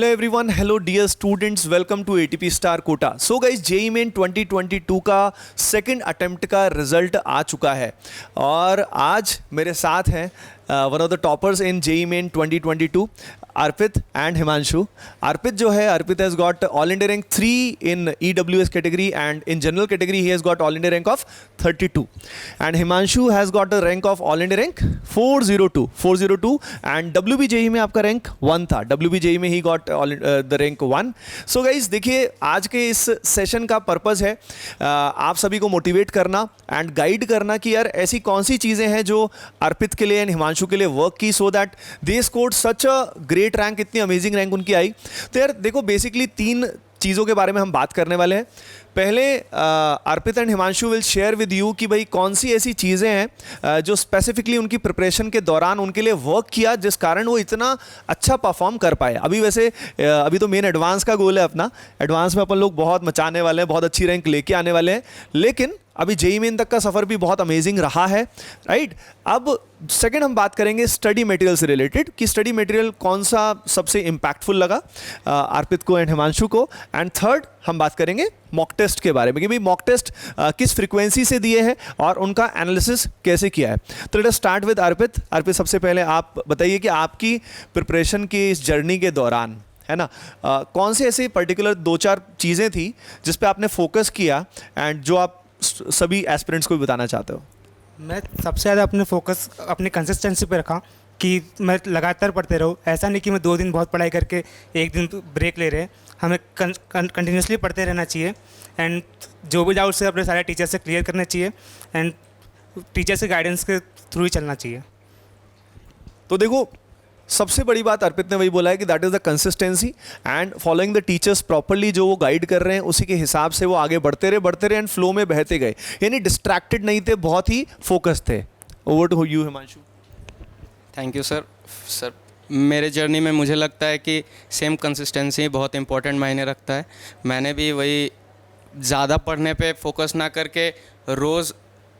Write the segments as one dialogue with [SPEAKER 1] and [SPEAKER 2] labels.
[SPEAKER 1] Hello everyone, hello dear students, welcome to ATP Star Quota. So guys, JEE Main 2022 का second attempt का result आ चुका है और आज मेरे साथ हैं one of the toppers in JEE Main 2022, Arpit and Himanshu. Arpit जो है, Arpit has got all India rank 3 in EWS category and in general category he has got all India rank of 32 and Himanshu has got the rank of all India rank 402 and WBJEE में आपका रैंक 1 था. WBJEE में he got the rank 1. So guys देखिए, आज के इस session का पर्पस है आप सभी को मोटिवेट करना एंड गाइड करना कि यार ऐसी कौन सी चीज़ें हैं जो अर्पित के लिए एंड हिमांशु के लिए वर्क की, so that they scored such a great rank, इतनी अमेजिंग रैंक उनकी आई. तो यार देखो, बेसिकली 3 चीज़ों के बारे में हम बात करने वाले हैं. पहले Arpit and Himanshu will share with you कि भाई कौन सी ऐसी चीज़ें हैं जो स्पेसिफिकली उनकी प्रिपरेशन के दौरान उनके लिए वर्क किया, जिस कारण वो इतना अच्छा परफॉर्म कर पाए. अभी वैसे अभी तो मेन एडवांस का गोल है अपना. एडवांस में अपन लोग बहुत मचाने वाले हैं, बहुत अच्छी रैंक लेके आने वाले हैं, लेकिन अभी JEE मेन तक का सफ़र भी बहुत अमेजिंग रहा है, राइट. अब सेकंड हम बात करेंगे स्टडी मटेरियल से रिलेटेड कि स्टडी मटेरियल कौन सा सबसे इम्पैक्टफुल लगा अर्पित को एंड हिमांशु को. एंड थर्ड हम बात करेंगे मॉक टेस्ट के बारे में कि भाई मॉक टेस्ट किस फ्रीक्वेंसी से दिए हैं और उनका एनालिसिस कैसे किया है. तो लेट अस स्टार्ट विद अर्पित. अर्पित, सबसे पहले आप बताइए कि आपकी प्रिपरेशन की इस जर्नी के दौरान, है ना, कौन से ऐसे पर्टिकुलर 2-4 चीज़ें थी जिस पे आपने फोकस किया एंड जो आप सभी एस्पिरेंट्स को भी बताना चाहते हो.
[SPEAKER 2] मैं सबसे ज़्यादा अपने फोकस अपनी कंसिस्टेंसी पे रखा कि मैं लगातार पढ़ते रहूँ. ऐसा नहीं कि मैं 2 दिन बहुत पढ़ाई करके 1 दिन ब्रेक ले रहे हैं. हमें कंटिन्यूसली पढ़ते रहना चाहिए एंड जो भी डाउट्स है अपने सारे टीचर से क्लियर करने चाहिए एंड टीचर से गाइडेंस के थ्रू ही चलना चाहिए.
[SPEAKER 1] तो देखो, सबसे बड़ी बात अर्पित ने वही बोला है कि that is the consistency and following the teachers properly. जो वो गाइड कर रहे हैं उसी के हिसाब से वो आगे बढ़ते रहे एंड फ्लो में बहते गए, यानी डिस्ट्रैक्टेड नहीं थे, बहुत ही फोकस थे. Over to you Himanshu.
[SPEAKER 3] Thank you sir. मेरे जर्नी में मुझे लगता है कि सेम कंसिस्टेंसी बहुत इंपॉर्टेंट मायने रखता है. मैंने भी वही ज़्यादा पढ़ने पे फोकस ना करके रोज़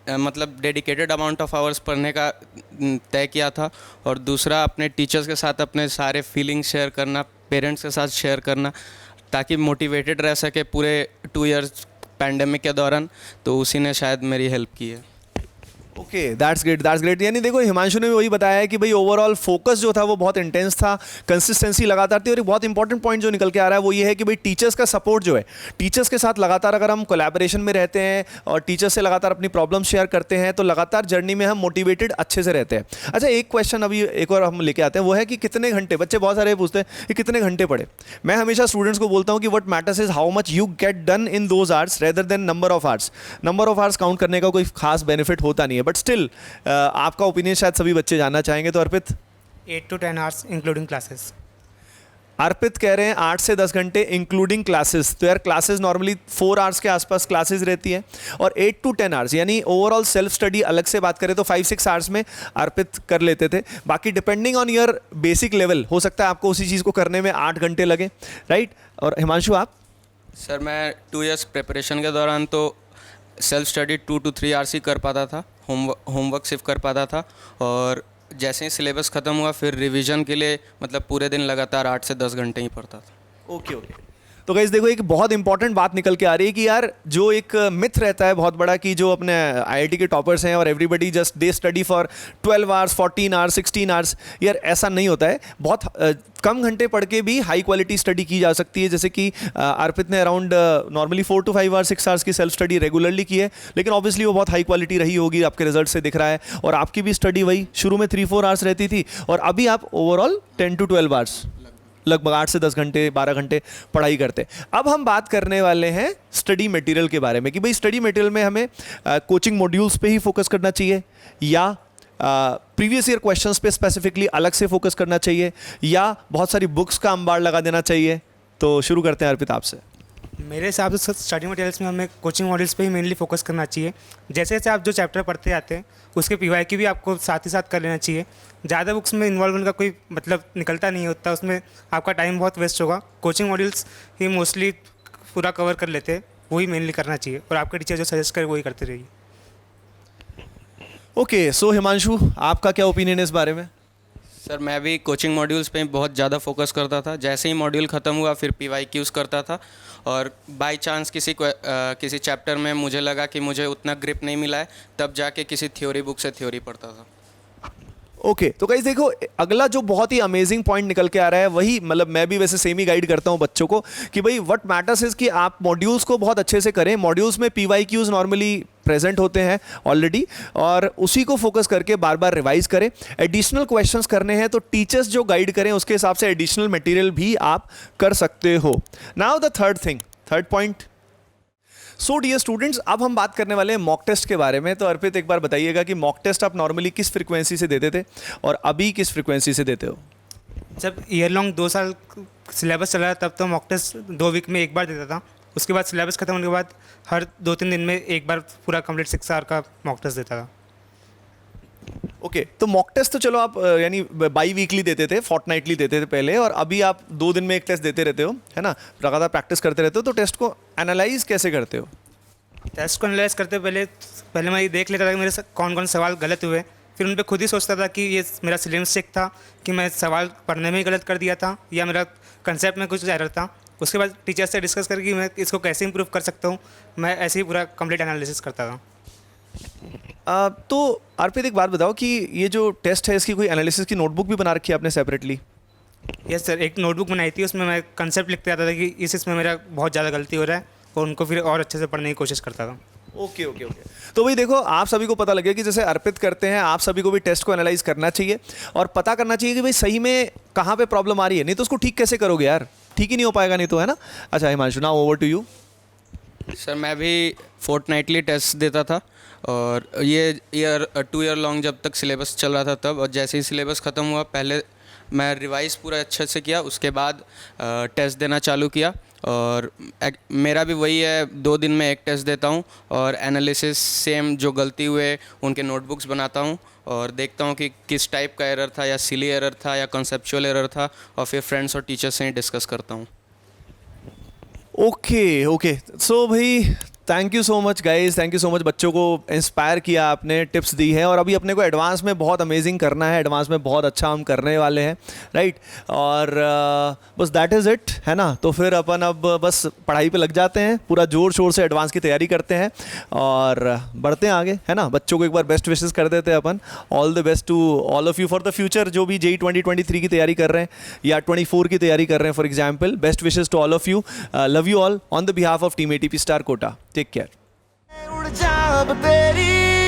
[SPEAKER 3] मतलब डेडिकेटेड अमाउंट ऑफ आवर्स पढ़ने का तय किया था. और दूसरा, अपने टीचर्स के साथ अपने सारे फीलिंग्स शेयर करना, पेरेंट्स के साथ शेयर करना, ताकि मोटिवेटेड रह सके पूरे 2 इयर्स पैंडेमिक के दौरान. तो उसी ने शायद मेरी हेल्प की है.
[SPEAKER 1] Okay, that's great. यानी देखो, हिमांशु ने भी वही बताया है कि भाई ओवरऑल फोकस जो था वो बहुत इंटेंस था, कंसिस्टेंसी लगातार थी. और एक बहुत इंपॉर्टेंट पॉइंट जो निकल के आ रहा है वो ये है कि भाई टीचर्स का सपोर्ट जो है, टीचर्स के साथ लगातार अगर हम कोलैबोरेशन में रहते हैं और टीचर्स से लगातार अपनी प्रॉब्लम शेयर करते हैं तो लगातार जर्नी में हम मोटिवेटेड अच्छे से रहते हैं. अच्छा, एक क्वेश्चन अभी एक और हम लेके आते हैं, वो है कि कितने घंटे, बच्चे बहुत सारे पूछते हैं कि कितने घंटे पढ़े. मैं हमेशा स्टूडेंट्स को बोलता हूँ कि what matters is how much you get done in those hours rather than number of hours. Number of hours count करने का कोई खास बेनिफिट होता नहीं है, बट स्टिल आपका ओपिनियन शायद सभी बच्चे जानना चाहेंगे. तो अर्पित.
[SPEAKER 2] 8 to 10 आवर्स इंक्लूडिंग क्लासेस.
[SPEAKER 1] अर्पित कह रहे हैं 8 से 10 घंटे इंक्लूडिंग क्लासेस. तो यार क्लासेस नॉर्मली 4 आवर्स के आसपास क्लासेस रहती है और 8 to 10 आवर्स, यानी ओवरऑल सेल्फ स्टडी अलग से बात करें तो 5-6 आवर्स में अर्पित कर लेते थे. बाकी depending on your basic level हो सकता है आपको उसी चीज़ को करने में 8 घंटे लगे, राइट. और हिमांशु, आप?
[SPEAKER 3] सर, मैं 2 इयर्स प्रिपरेशन के दौरान तो सेल्फ स्टडी 2 to 3 आवर्स ही कर पाता था. होमवर्क सिर्फ कर पाता था और जैसे ही सिलेबस ख़त्म हुआ फिर रिवीजन के लिए मतलब पूरे दिन लगातार 8 से 10 घंटे ही पढ़ता था.
[SPEAKER 1] ओके. तो गाइस देखो, एक बहुत इंपॉर्टेंट बात निकल के आ रही है कि यार जो एक मिथ रहता है बहुत बड़ा कि जो अपने IIT के टॉपर्स हैं और everybody just they study for 12 hours, 14 hours, 16 hours. यार ऐसा नहीं होता है. बहुत कम घंटे पढ़ के भी हाई क्वालिटी स्टडी की जा सकती है. जैसे कि अर्पित ने around normally 4 to 5 hours, 6 hours की सेल्फ स्टडी रेगुलरली की है, लेकिन ऑब्वियसली वो बहुत हाई क्वालिटी रही होगी, आपके रिजल्ट से दिख रहा है. और आपकी भी स्टडी वही शुरू में 3-4 आवर्स रहती थी और अभी आप ओवरऑल 10 to 12 आवर्स, लगभग 8 से 10 घंटे, 12 घंटे पढ़ाई करते. अब हम बात करने वाले हैं स्टडी मटेरियल के बारे में कि भाई स्टडी मटेरियल में हमें कोचिंग मॉड्यूल्स पे ही फोकस करना चाहिए या प्रीवियस ईयर क्वेश्चंस पे स्पेसिफिकली अलग से फोकस करना चाहिए या बहुत सारी बुक्स का अंबार लगा देना चाहिए. तो शुरू करते हैं अर्पित आपसे.
[SPEAKER 2] मेरे हिसाब से स्टडी मटेरियल्स में हमें कोचिंग मॉड्यूल्स पे ही मेनली फोकस करना चाहिए. जैसे जैसे आप जो चैप्टर पढ़ते आते हैं उसके PYQ भी आपको साथ ही साथ कर लेना चाहिए. ज़्यादा बुक्स में इन्वॉल्व होने का कोई मतलब निकलता नहीं होता, उसमें आपका टाइम बहुत वेस्ट होगा. कोचिंग मॉड्यूल्स ही मोस्टली पूरा कवर कर लेते हैं, वही मेनली करना चाहिए और आपके टीचर जो सजेस्ट करे वही करते रहिए.
[SPEAKER 1] ओके, सो हिमांशु, आपका क्या ओपिनियन है इस बारे में?
[SPEAKER 3] सर मैं भी कोचिंग मॉड्यूल्स पे बहुत ज़्यादा फोकस करता था। जैसे ही मॉड्यूल ख़त्म हुआ फिर PYQs करता था, और बाय चांस किसी चैप्टर में मुझे लगा कि मुझे उतना ग्रिप नहीं मिला है, तब जाके किसी थ्योरी बुक से थ्योरी पढ़ता था।
[SPEAKER 1] ओके तो गाइस देखो, अगला जो बहुत ही अमेजिंग पॉइंट निकल के आ रहा है वही, मतलब मैं भी वैसे सेम ही गाइड करता हूँ बच्चों को कि भाई व्हाट मैटर्स इज कि आप मॉड्यूल्स को बहुत अच्छे से करें। मॉड्यूल्स में PYQs नॉर्मली प्रेजेंट होते हैं ऑलरेडी, और उसी को फोकस करके बार बार रिवाइज करें। एडिशनल क्वेश्चंस करने हैं तो टीचर्स जो गाइड करें उसके हिसाब से एडिशनल मटेरियल भी आप कर सकते हो। Now the third point. So dear students, अब हम बात करने वाले हैं मॉक टेस्ट के बारे में। तो अर्पित एक बार बताइएगा कि मॉक टेस्ट आप नॉर्मली किस फ्रीक्वेंसी से देते थे और अभी किस फ्रीक्वेंसी से देते हो?
[SPEAKER 2] जब ईयर लॉन्ग 2 साल सिलेबस चला था तब तो मॉक टेस्ट 2 वीक में एक बार देता था। उसके बाद सिलेबस खत्म होने के बाद हर 2-3 दिन में एक बार पूरा कंप्लीट 6 आवर का मॉक टेस्ट देता था।
[SPEAKER 1] ओके तो मॉक टेस्ट तो चलो आप यानी बाई वीकली देते थे, फोर्टनाइटली देते थे पहले, और अभी आप 2 दिन में एक टेस्ट देते रहते हो, है ना? लगातार प्रैक्टिस करते रहते हो। तो टेस्ट को एनालाइज कैसे करते हो?
[SPEAKER 2] टेस्ट को एनालाइज करते पहले मैं ये देख लेता था कि मेरे कौन कौन सवाल गलत हुए, फिर उन पर खुद ही सोचता था कि ये मेरा सिलेबस चेक था कि मैं सवाल पढ़ने में ही गलत कर दिया था या मेरा कंसेप्ट में कुछ एरर था। उसके बाद टीचर से डिस्कस करके मैं इसको कैसे इंप्रूव कर सकता हूँ, मैं ऐसे ही पूरा कंप्लीट एनालिसिस करता था।
[SPEAKER 1] तो अर्पित एक बात बताओ कि ये जो टेस्ट है इसकी कोई एनालिसिस की नोटबुक भी बना रखी है आपने सेपरेटली?
[SPEAKER 2] यस सर, एक नोटबुक बनाई थी, उसमें मैं कंसेप्ट लिखते आता था कि इसमें मेरा बहुत ज़्यादा गलती हो रहा है, और उनको फिर और अच्छे से पढ़ने की कोशिश करता था।
[SPEAKER 1] ओके। तो भाई देखो, आप सभी को पता लगे कि जैसे अर्पित करते हैं, आप सभी को भी टेस्ट को एनालाइज करना चाहिए और पता करना चाहिए कि भाई सही में कहाँ पे प्रॉब्लम आ रही है। नहीं तो उसको ठीक कैसे करोगे यार, ठीक ही नहीं हो पाएगा नहीं तो, है ना? अच्छा Himanshu, now over to you.
[SPEAKER 3] Sir मैं भी फोर्टनाइटली टेस्ट देता था, और ये 2 ईयर लॉन्ग जब तक सिलेबस चल रहा था तब, और जैसे ही सिलेबस ख़त्म हुआ पहले मैं रिवाइज़ पूरा अच्छे से किया, उसके बाद टेस्ट देना चालू किया। और मेरा भी वही है, 2 दिन में एक टेस्ट देता हूँ, और एनालिसिस सेम जो गलती हुए उनके नोटबुक्स बनाता हूँ, और देखता हूँ कि किस टाइप का एरर था, या सिली एरर था या कॉन्सेप्चुअल एरर था, और फिर फ्रेंड्स और टीचर्स से ही डिस्कस करता हूँ।
[SPEAKER 1] ओके सो भाई thank you so much guys, thank you so much. बच्चों को इंस्पायर किया आपने, टिप्स दी हैं, और अभी अपने को एडवांस में बहुत अमेजिंग करना है, एडवांस में बहुत अच्छा हम करने वाले हैं, राइट? और बस दैट इज़ इट, है ना? तो फिर अपन अब बस पढ़ाई पे लग जाते हैं, पूरा जोर शोर से एडवांस की तैयारी करते हैं और बढ़ते हैं आगे, है ना? बच्चों को एक बार बेस्ट विशेस कर देते हैं अपन। All the best to all of you for the future, जो भी JEE 2023 की तैयारी कर रहे हैं या 24 की तैयारी कर रहे हैं for example. Best wishes to all of you, love you all on the behalf of team ATP star Kota. Take care.
[SPEAKER 4] उड़ जा अब तेरी